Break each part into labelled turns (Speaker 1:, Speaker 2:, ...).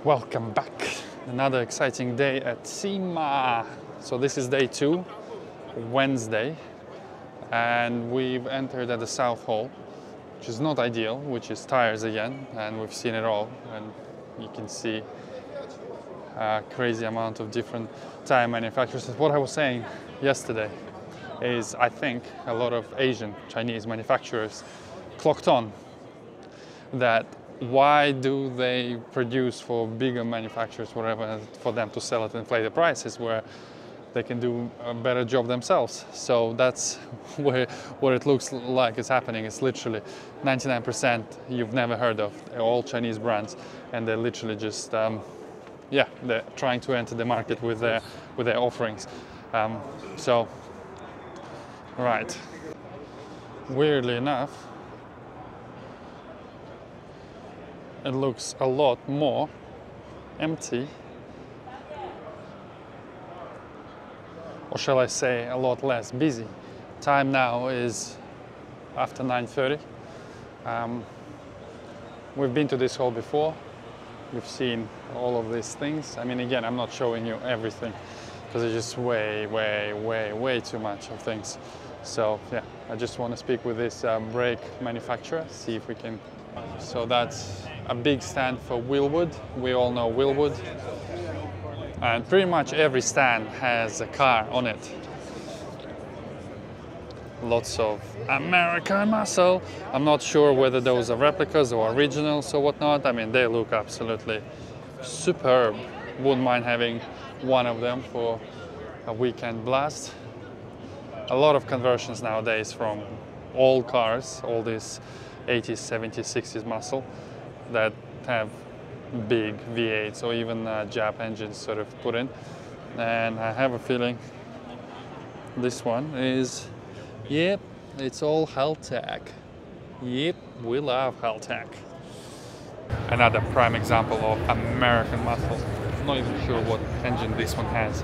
Speaker 1: Welcome back. Another exciting day at Sema. So this is day 2, Wednesday, and we've entered at the South Hall, which is not ideal, which is tires again, and we've seen it all, and you can see a crazy amount of different tire manufacturers. What I was saying yesterday is I think a lot of Asian, Chinese manufacturers clocked on that why do they produce for bigger manufacturers, whatever, for them to sell at inflated prices where they can do a better job themselves. So that's what it looks like is happening. It's literally 99% you've never heard of, all Chinese brands, and they're literally just they're trying to enter the market with their offerings. Right, weirdly enough, it looks a lot more empty, or shall I say a lot less busy. Time now is after 9:30. We've been to this hall before. We've seen all of these things. I mean, again, I'm not showing you everything because it's just way too much of things. So yeah, I just want to speak with this brake manufacturer, see if we can. So that's a big stand for Wheelwood. We all know Wheelwood. And pretty much every stand has a car on it. Lots of American muscle. I'm not sure whether those are replicas or originals or whatnot. I mean, they look absolutely superb. Wouldn't mind having one of them for a weekend blast. A lot of conversions nowadays from old cars, all these 80s, 70s, 60s muscle that have big V8s or even Jap engines sort of put in. And I have a feeling this one is, yep, it's all Haltech. Yep, we love Haltech. Another prime example of American muscle. I'm not even sure what engine this one has,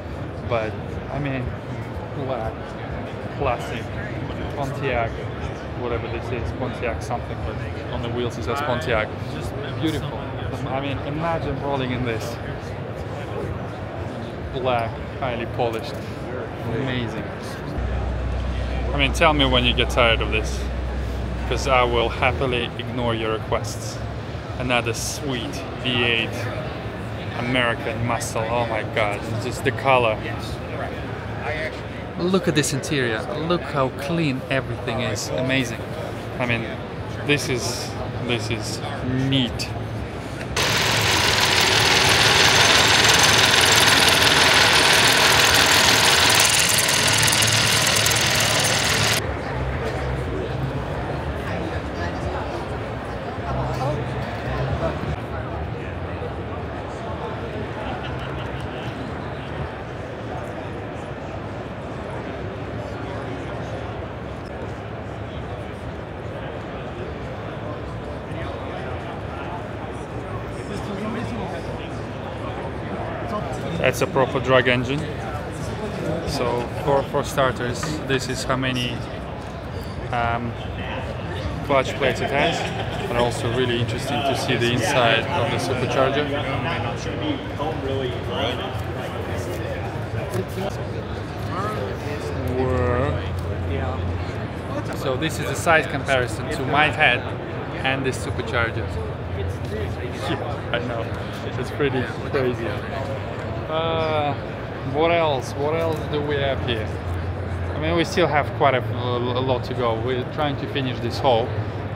Speaker 1: but I mean, black, classic, Pontiac, whatever this is, Pontiac something, but on the wheels it says Pontiac. Beautiful. I mean, imagine rolling in this. Black, highly polished. Amazing. I mean, tell me when you get tired of this, because I will happily ignore your requests. Another sweet V8 American muscle. Oh my god, just the color. Look at this interior. Look how clean everything is. Amazing. I mean, this is neat. That's a proper drag engine. So for starters, this is how many clutch plates it has, but also really interesting to see the inside of the supercharger. So this is a size comparison to my head and this supercharger. Yeah, I know, it's pretty crazy. What else? What else do we have here? I mean, we still have quite a lot to go. We're trying to finish this haul,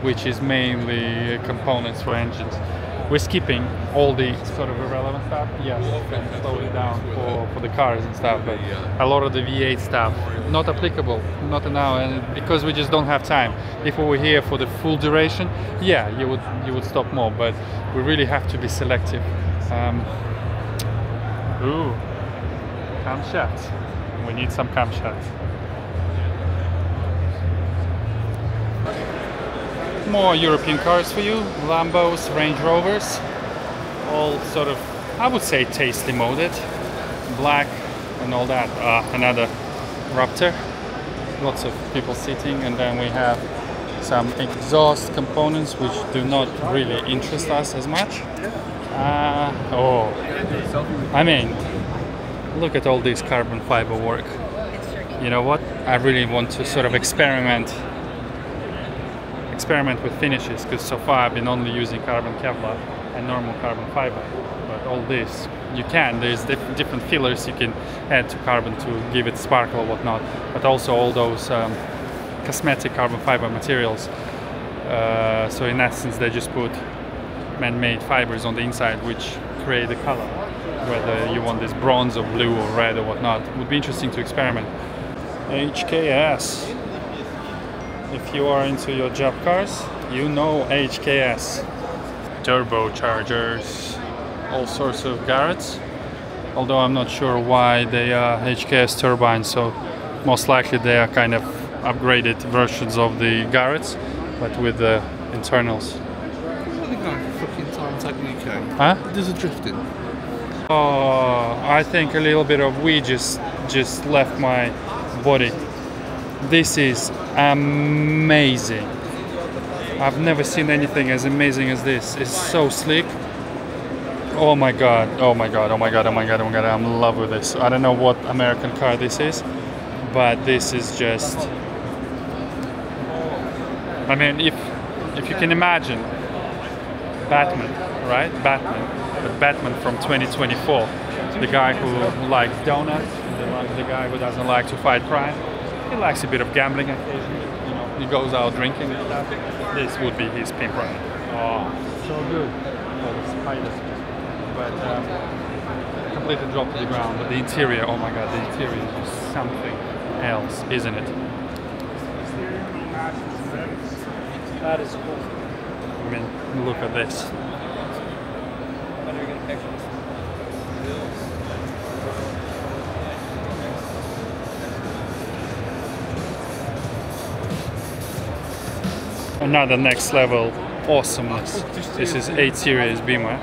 Speaker 1: which is mainly components for engines. We're skipping all the sort of irrelevant stuff, yes, and slow it down for the cars and stuff, but a lot of the V8 stuff, not applicable, not now, and because we just don't have time. If we were here for the full duration, yeah, you would stop more, but we really have to be selective. Ooh, camshafts. We need some camshafts. More European cars for you, Lambos, Range Rovers, all sort of, I would say, tastely molded, black and all that. Another Raptor, lots of people sitting, and then we have some exhaust components which do not really interest us as much. Oh, I mean, look at all this carbon fiber work. You know what? I really want to sort of experiment with finishes, because so far I've been only using carbon Kevlar and normal carbon fiber. But all this, you can. There's different fillers you can add to carbon to give it sparkle or whatnot. But also all those cosmetic carbon fiber materials. So in essence, they just put man-made fibers on the inside, which create the color. Whether you want this bronze or blue or red or whatnot, it would be interesting to experiment. HKS. If you are into your job cars, you know HKS. Turbochargers, all sorts of Garretts. Although I'm not sure why they are HKS turbines, so most likely they are kind of upgraded versions of the Garretts, but with the internals. Huh?
Speaker 2: There's a drifting.
Speaker 1: Oh, I think a little bit of weed just left my body. This is amazing. I've never seen anything as amazing as this. It's so slick. Oh my god, oh my god, oh my god, oh my god, oh my god, I'm in love with this. I don't know what American car this is, but this is just... I mean, if you can imagine Batman, right? Batman from 2024. The guy who likes donuts, the guy who doesn't like to fight crime. He likes a bit of gambling occasionally, you know, he goes out drinking and stuff. This would be his pimp ride. Oh, so good. Oh, the spiders. But completely dropped to the ground. But the interior, oh my god, the interior is just something else, isn't it? That is cool. I mean, look at this. Another next level awesomeness. This is 8 Series Beamer,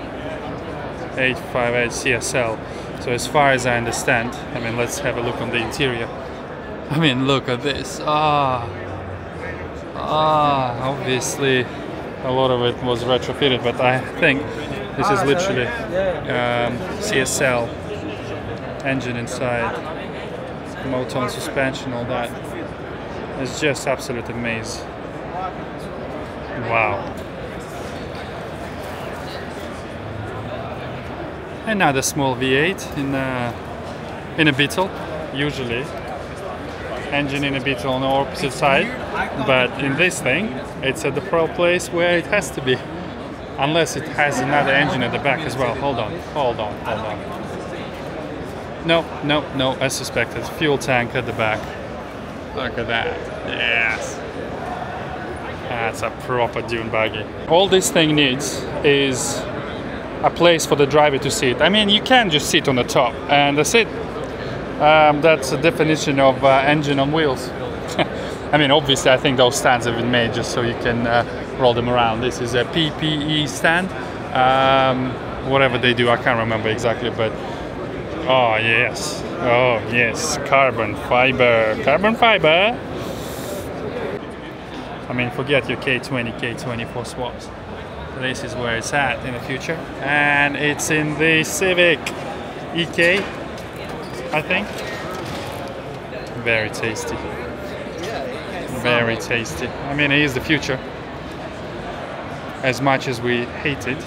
Speaker 1: 858 CSL. So as far as I understand, I mean, let's have a look on the interior. I mean, look at this. Obviously a lot of it was retrofitted, but I think this is literally CSL engine inside, Moton suspension, all that. It's just absolute amaze. Wow. Another small V8 in a Beetle, usually. Engine in a Beetle on the opposite side, but in this thing, it's at the place where it has to be. Unless it has another engine at the back as well. Hold on. No, as suspected. Fuel tank at the back. Look at that. Yes. That's a proper dune buggy. All this thing needs is a place for the driver to sit. I mean, you can just sit on the top and that's it. That's a definition of engine on wheels. I mean, obviously, I think those stands have been made just so you can roll them around. This is a PPE stand. Whatever they do, I can't remember exactly, but oh yes, carbon fiber. I mean, forget your K20, K24 swaps. This is where it's at in the future, and it's in the Civic EK, I think. Very tasty. Very tasty. I mean, it is the future. As much as we hate it,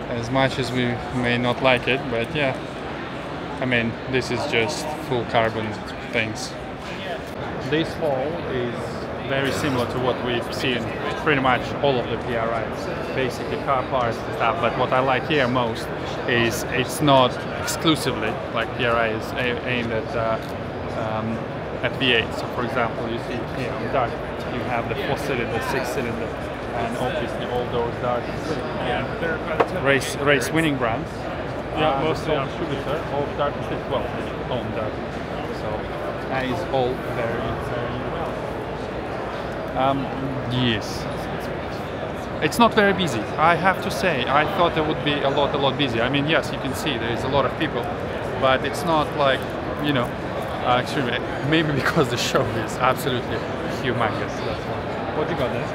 Speaker 1: as much as we may not like it, but yeah. I mean, this is just full carbon things. This hall is very similar to what we've seen pretty much all of the PRIs, basically car parts and stuff. But what I like here most is it's not exclusively like PRI is aimed at V8. So for example, you see here on Dart, you have the 4-cylinder, 6-cylinder, and obviously all those Dart race winning brands. Yeah, mostly on distributor of Dart as well, own Dart. So that is all very well. Yes. It's not very busy, I have to say. I thought there would be a lot busy. I mean, yes, you can see there is a lot of people, but it's not like, you know, extremely. Maybe because the show is absolutely humongous. That's why. What you got there?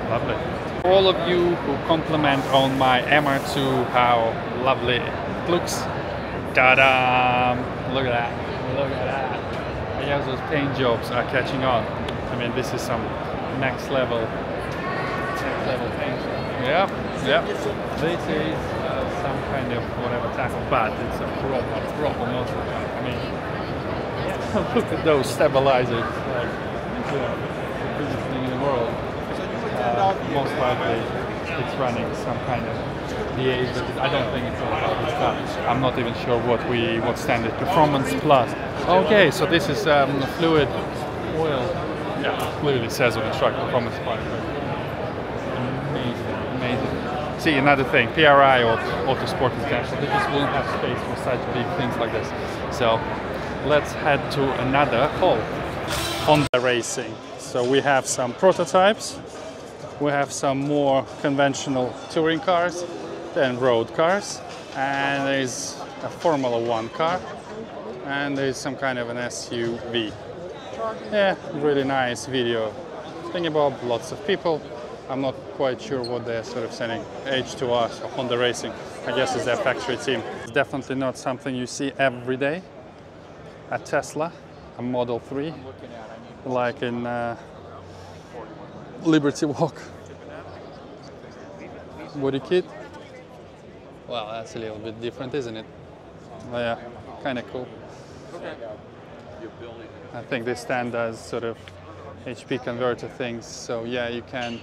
Speaker 1: Lovely. All of you who compliment on my MR2 how lovely it looks. Ta-da! Look at that. Look at that. I guess those paint jobs are catching on. I mean, this is some next level paint. Yeah, yeah. This is some kind of whatever type of bat. It's a proper motor. I mean, look at those stabilizers. Like, you know, the biggest thing in the world. Most likely it's running some kind of DA, but I don't think it's all about this car. I'm not even sure what standard performance plus. Okay, so this is fluid oil. Yeah, clearly says on the truck performance plus. Amazing, amazing. See, another thing, PRI or Autosport is cancelled. They just won't have space for such big things like this. So let's head to another hall. Honda Racing. So we have some prototypes. We have some more conventional touring cars, then road cars, and there's a Formula 1 car, and there's some kind of an SUV. Yeah, really nice video. Thinking about lots of people. I'm not quite sure what they're sort of sending. H2R, so Honda Racing, I guess is their factory team. It's definitely not something you see every day at Tesla, a Model 3, like in Liberty Walk. Body kit. Well, that's a little bit different, isn't it? Well, yeah, kind of cool. I think this stand does sort of HP converter things, so yeah, you can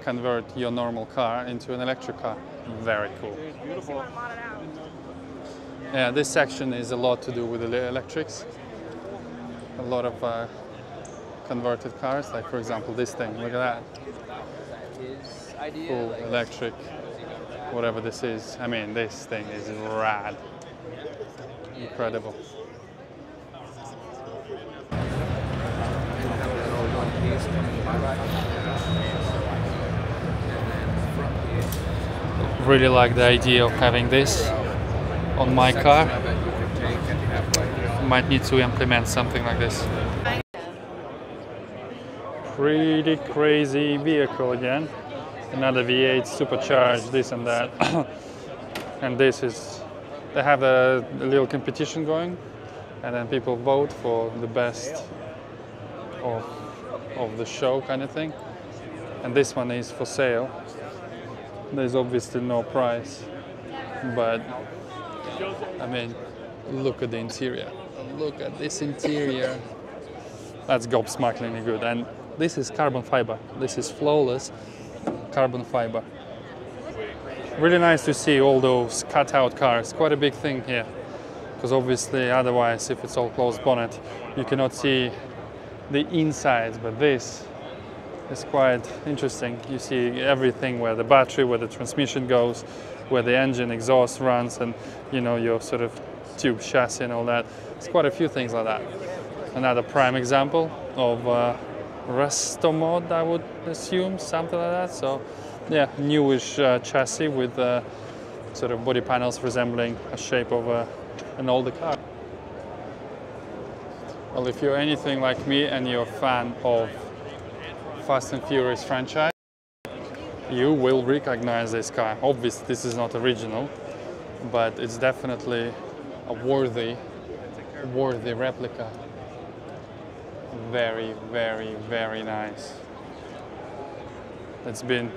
Speaker 1: convert your normal car into an electric car. Very cool. Yeah, this section is a lot to do with the electrics. A lot of converted cars, like for example this thing, look at that. Full electric, whatever this is. I mean, this thing is rad. Incredible. Really like the idea of having this on my car. Might need to implement something like this. Pretty crazy vehicle again. Another V8 supercharged, this and that. And this is, they have a little competition going, and then people vote for the best of the show kind of thing. And this one is for sale. There's obviously no price, but I mean, look at the interior. Look at this interior. That's gobsmackingly good. And this is carbon fiber. This is flawless carbon fiber. Really nice to see all those cut-out cars. Quite a big thing here, because obviously otherwise, if it's all closed bonnet, you cannot see the insides. But this is quite interesting. You see everything, where the battery, where the transmission goes, where the engine exhaust runs, and you know, your sort of tube chassis and all that. It's quite a few things like that. Another prime example of resto mod, I would assume, something like that. So yeah, newish chassis with sort of body panels resembling a shape of an older car. Well, if you're anything like me and you're a fan of Fast and Furious franchise, you will recognize this car. Obviously this is not original, but it's definitely a worthy replica. Very, very, very nice. It's been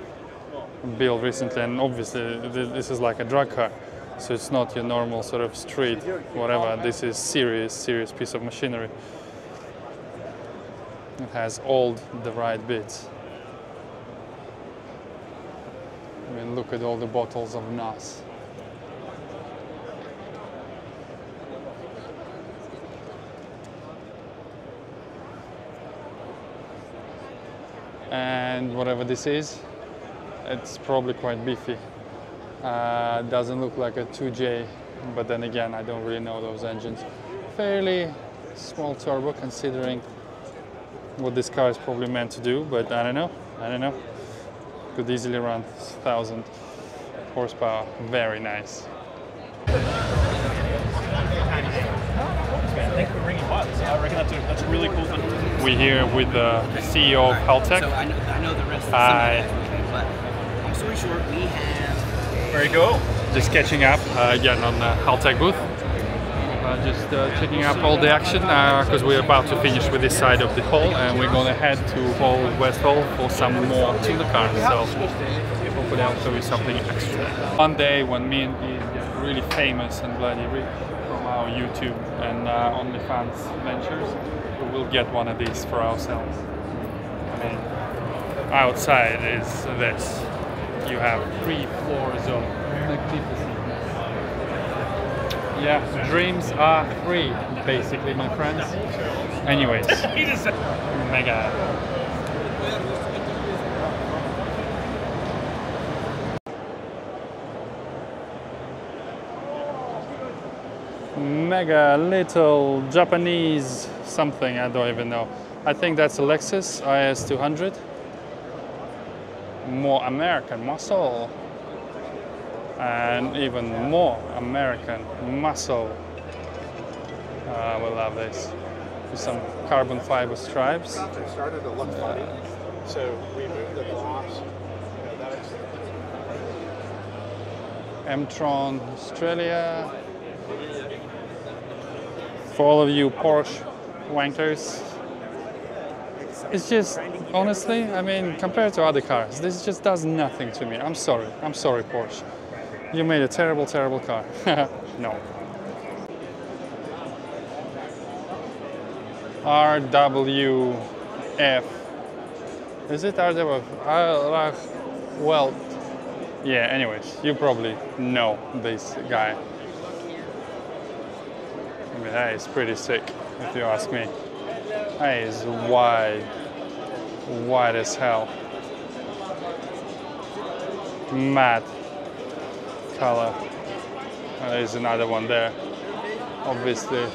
Speaker 1: built recently, and obviously this is like a drag car, so it's not your normal sort of street whatever. This is serious piece of machinery. It has all the right bits. I mean, look at all the bottles of NAS. And whatever this is, it's probably quite beefy. Doesn't look like a 2J, but then again, I don't really know those engines. Fairly small turbo considering what this car is probably meant to do, but I don't know. Could easily run 1,000 horsepower. Very nice.
Speaker 2: Thanks for bringing I reckon that's a really cool thing.
Speaker 1: We're here with the CEO of Haltech.
Speaker 3: So I know the rest of the summit, but long story short, we have.
Speaker 2: Very cool.
Speaker 1: Just catching up again on the Haltech booth. Just checking up all the action because we're about to finish with this side of the hall and we're going to head to Hall West Hall for some more to the cars. So hopefully I'll show you something extra. One day when me and Ian get really famous and bloody rich from our YouTube and OnlyFans ventures, we will get one of these for ourselves. I mean, outside is this. You have 3 floors of magnificent. Yeah, dreams are free, basically, my friends. Anyways, mega. Mega little Japanese something, I don't even know. I think that's a Lexus IS 200. More American muscle. And even more American muscle. We love this. With some carbon fiber stripes.
Speaker 4: It started to look funny, so we moved the gloss.
Speaker 1: M-Tron Australia. For all of you Porsche wankers. It's just, honestly, I mean, compared to other cars, this just does nothing to me. I'm sorry Porsche. You made a terrible, terrible car. No. RWF. Is it RWF? Well, yeah, anyways, you probably know this guy. I mean, that is pretty sick, if you ask me. That is wide as hell. Matte color. There's another one there, obviously.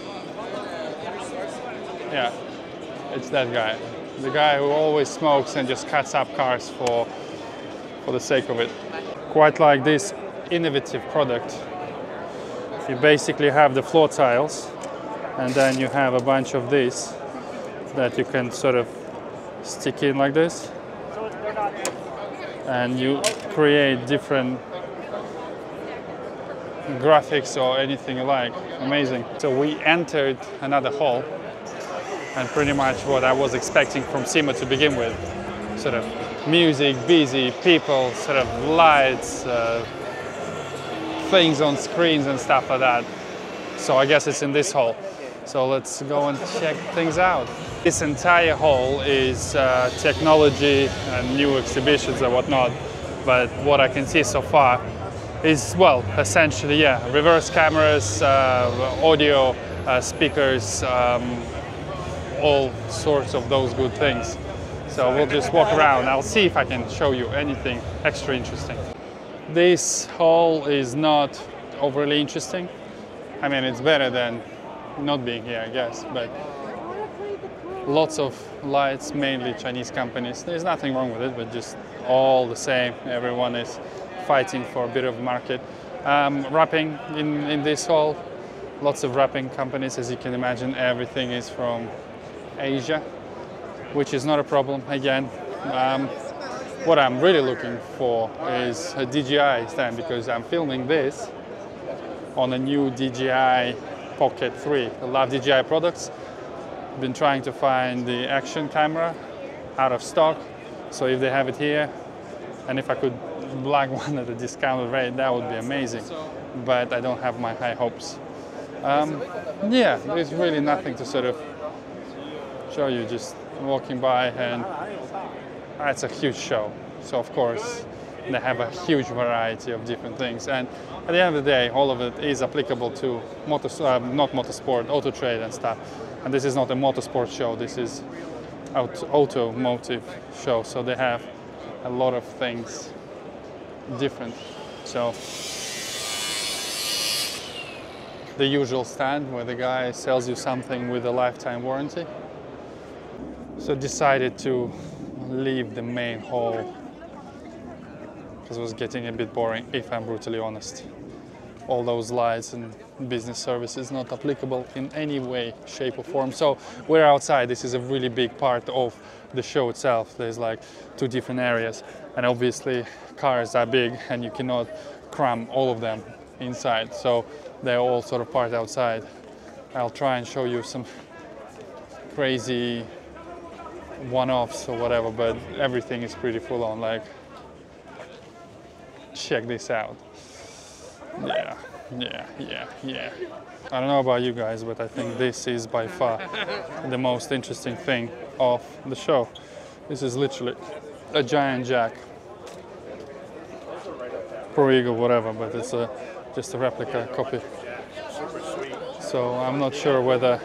Speaker 1: Yeah, it's that guy. The guy who always smokes and just cuts up cars for the sake of it. Quite like this innovative product. You basically have the floor tiles and then you have a bunch of these that you can sort of stick in like this and you create different graphics or anything you like. Amazing. So we entered another hall and pretty much what I was expecting from Sema to begin with. Sort of music, busy, people, sort of lights, things on screens and stuff like that. So I guess it's in this hall. So let's go and check things out. This entire hall is technology and new exhibitions and whatnot. But what I can see so far is, well, essentially, yeah, reverse cameras, audio, speakers, all sorts of those good things. So we'll just walk around. I'll see if I can show you anything extra interesting. This hall is not overly interesting. I mean, it's better than not being here, I guess, but lots of lights, mainly Chinese companies. There's nothing wrong with it, but just all the same, everyone is fighting for a bit of market. Wrapping in this hall, lots of wrapping companies, as you can imagine. Everything is from Asia, which is not a problem. Again, what I'm really looking for is a DJI stand because I'm filming this on a new DJI Pocket 3. I love DJI products. I've been trying to find the action camera out of stock, so if they have it here, and if I could blag one at a discounted rate, that would be amazing, but I don't have my high hopes. Yeah, there's really nothing to sort of show you, just walking by, and it's a huge show, so of course they have a huge variety of different things, and at the end of the day all of it is applicable to not motorsport, auto trade and stuff. And this is not a motorsport show, this is automotive show, so they have a lot of things different. So the usual stand where the guy sells you something with a lifetime warranty. So decided to leave the main hall because it was getting a bit boring, if I'm brutally honest. all those lights and business services not applicable in any way, shape or form. So we're outside. This is a really big part of the show itself. There's like 2 different areas, and obviously cars are big and you cannot cram all of them inside. So they're all sort of parked outside. I'll try and show you some crazy one-offs or whatever, but everything is pretty full on. Like, check this out. Yeah. I don't know about you guys, but I think this is by far the most interesting thing of the show. This is literally a giant jack. Pro Eagle, whatever, but it's just a replica copy. So I'm not sure whether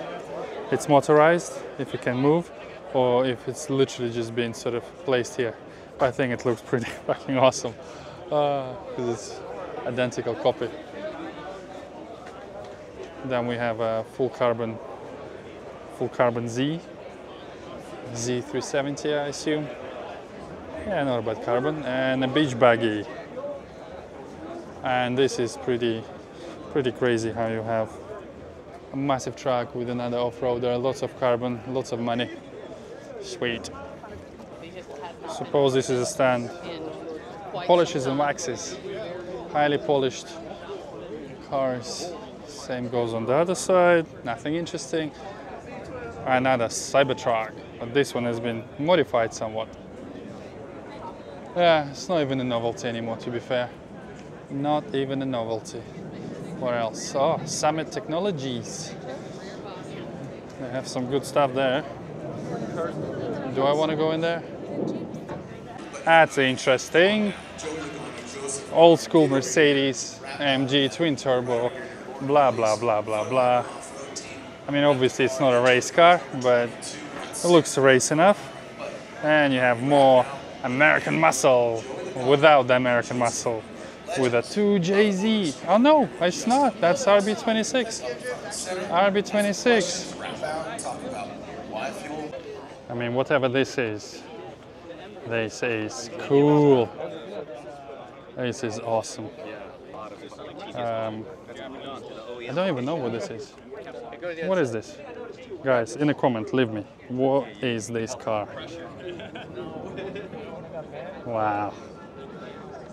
Speaker 1: it's motorized, if it can move, or if it's literally just been sort of placed here. I think it looks pretty fucking awesome, because it's identical copy. Then we have a full carbon Z370, I assume. Yeah, not a bad carbon, and a beach baggy. And this is pretty crazy how you have a massive truck with another off-roader, lots of carbon, lots of money. Sweet. Suppose this is a stand. Polishes and waxes. Highly polished cars. Same goes on the other side. Nothing interesting. Another Cybertruck, but this one has been modified somewhat. Yeah, it's not even a novelty anymore, to be fair. Not even a novelty. What else? Oh, Summit Technologies. They have some good stuff there. Do I want to go in there? That's interesting. Old school Mercedes AMG twin turbo, blah blah blah blah blah. I mean, obviously it's not a race car, but it looks race enough. And you have more American muscle without the American muscle, with a 2JZ. Oh no, it's not. That's RB26. RB26. I mean, whatever this is cool. This is awesome. I don't even know what this is. What is this? Guys, in a comment, leave me. What is this car? Wow.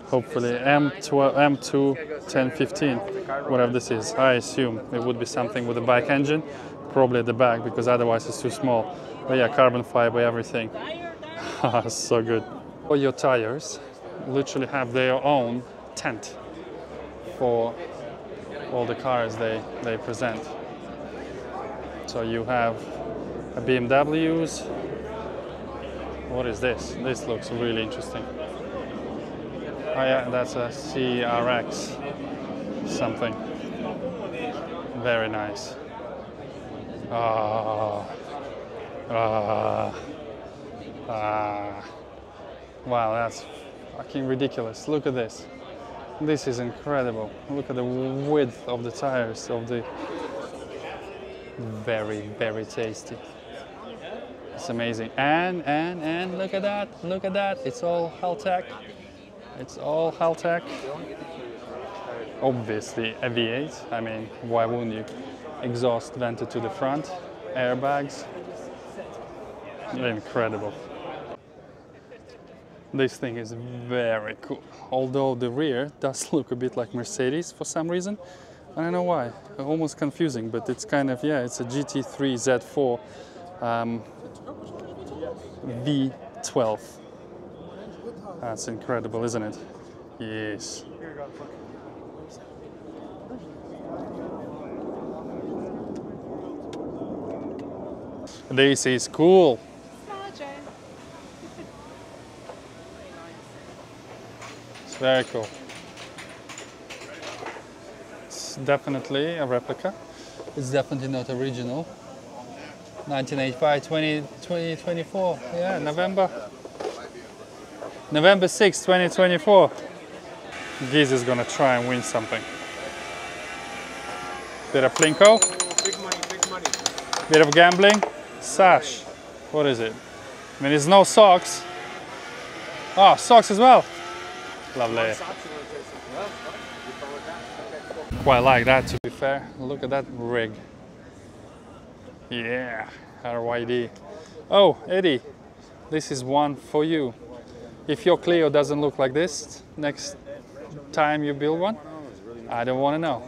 Speaker 1: Hopefully M2 1015, whatever this is. I assume it would be something with a bike engine, probably at the back, because otherwise it's too small. But yeah, carbon fiber, everything. So good. All your tires literally have their own tent for all the cars they present. So you have a BMWs. What is this? This looks really interesting. Oh yeah, that's a CRX something. Very nice. Wow, that's fucking ridiculous. Look at this. This is incredible. Look at the width of the tires of the... Very, very tasty. It's amazing. And look at that. Look at that. It's all Haltech. It's all Haltech. Obviously a V8. I mean, why wouldn't you? Exhaust vented to the front. Airbags. Incredible. This thing is very cool. Although the rear does look a bit like Mercedes for some reason. I don't know why. Almost confusing, but it's kind of, yeah, it's a GT3 Z4 V12. That's incredible, isn't it? Yes. This is cool. It's very cool. It's definitely a replica. It's definitely not original. 1985, 2024. Yeah, November 6, 2024. Giz is gonna try and win something. Bit of plinko.
Speaker 4: Big money, big money.
Speaker 1: Bit of gambling. Sash. What is it? I mean, there's no socks. Oh, socks as well. Lovely. Quite like that, to be fair. Look at that rig. Yeah, RYD. Oh, Eddie, this is one for you. If your Clio doesn't look like this next time you build one, I don't want to know.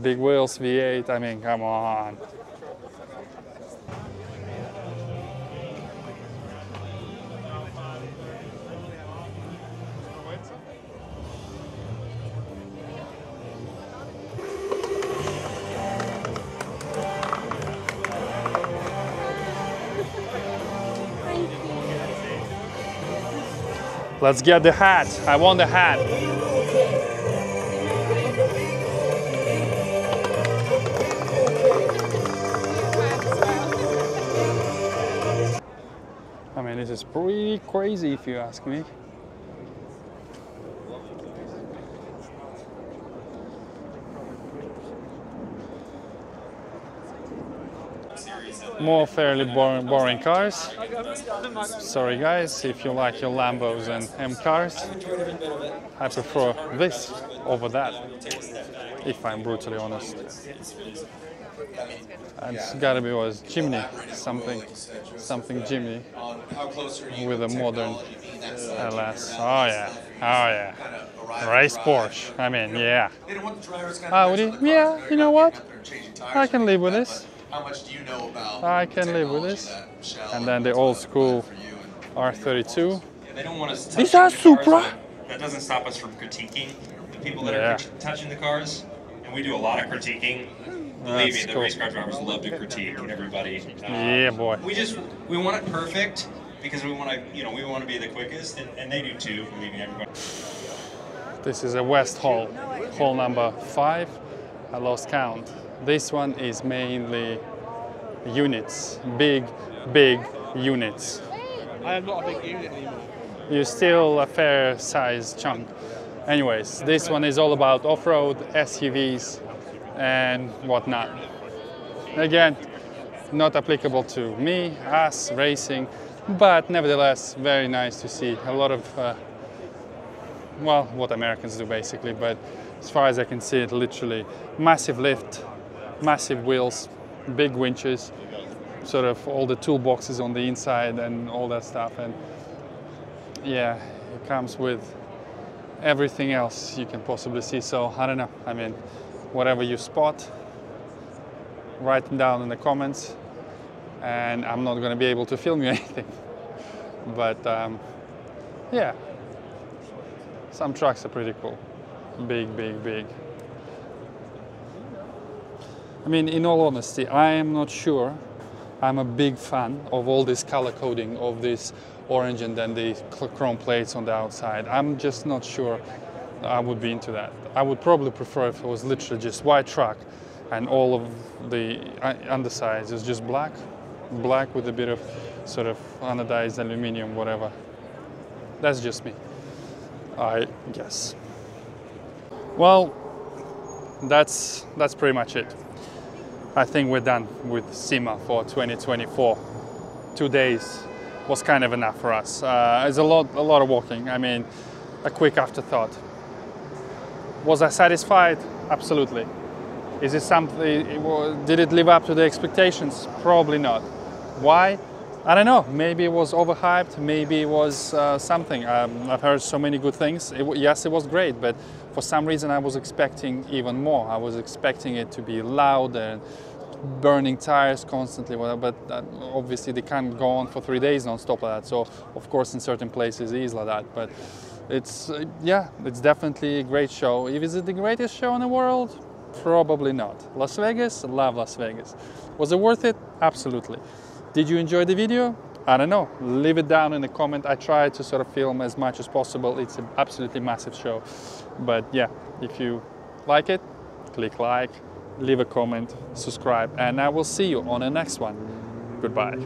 Speaker 1: Big wheels, V8, I mean, come on. Let's get the hat. I want the hat. I mean, this is pretty crazy if you ask me. More fairly boring cars. Sorry guys, if you like your Lambos and M cars, I prefer this over that, if I'm brutally honest. It's gotta be was chimney, something chimney with a modern LS. Oh yeah, race Porsche. I mean, yeah. Audi, yeah, you know what? I can live with this.
Speaker 5: How much do you know about
Speaker 1: I can live with this. And then the old school R32.
Speaker 6: They don't want us touching
Speaker 1: These are
Speaker 6: the cars,
Speaker 1: Supra.
Speaker 6: but that doesn't stop us from critiquing the people that are touching the cars. And we do a lot of critiquing. Believe me, the
Speaker 1: cool.
Speaker 6: race car drivers love to critique everybody.
Speaker 1: Yeah, boy.
Speaker 6: We want it perfect because we want to, we want to be the quickest, and they do too. Believe me, everybody.
Speaker 1: This is a West Hall, hall number 5. I lost count. This one is mainly units, big units.
Speaker 4: I am not a big unit anymore.
Speaker 1: You're still a fair size chunk. Anyways, this one is all about off-road, SUVs and whatnot. Again, not applicable to me, us, racing, but nevertheless very nice to see a lot of, well, what Americans do basically, but as far as I can see it, literally massive lift, massive wheels, big winches, sort of all the toolboxes on the inside and all that stuff. And yeah, it comes with everything else you can possibly see. So I don't know, I mean, whatever you spot, write them down in the comments, and I'm not going to be able to film you anything. But yeah, some trucks are pretty cool. Big. I mean, in all honesty, I am not sure I'm a big fan of all this color coding of this orange and then the chrome plates on the outside. I'm just not sure I would be into that. I would probably prefer if it was literally just white truck and all of the undersides is just black with a bit of sort of anodized aluminum, whatever. That's just me, I guess. Well, that's pretty much it. I think we're done with Sema for 2024. 2 days was kind of enough for us. It's a lot of walking. I mean, a quick afterthought. Was I satisfied? Absolutely. Is it something? Did it live up to the expectations? Probably not. Why? I don't know. Maybe it was overhyped. Maybe it was something. I've heard so many good things. Yes, it was great, but for some reason I was expecting even more. I was expecting it to be loud and burning tires constantly, but obviously they can't go on for 3 days non-stop like that. So of course in certain places it is like that. But it's yeah, it's definitely a great show. Is it the greatest show in the world? Probably not. Las Vegas, love Las Vegas. Was it worth it? Absolutely. Did you enjoy the video? I don't know. Leave it down in the comment. I tried to sort of film as much as possible. It's an absolutely massive show. But yeah, if you like it, click like, leave a comment, subscribe, and I will see you on the next one. Goodbye.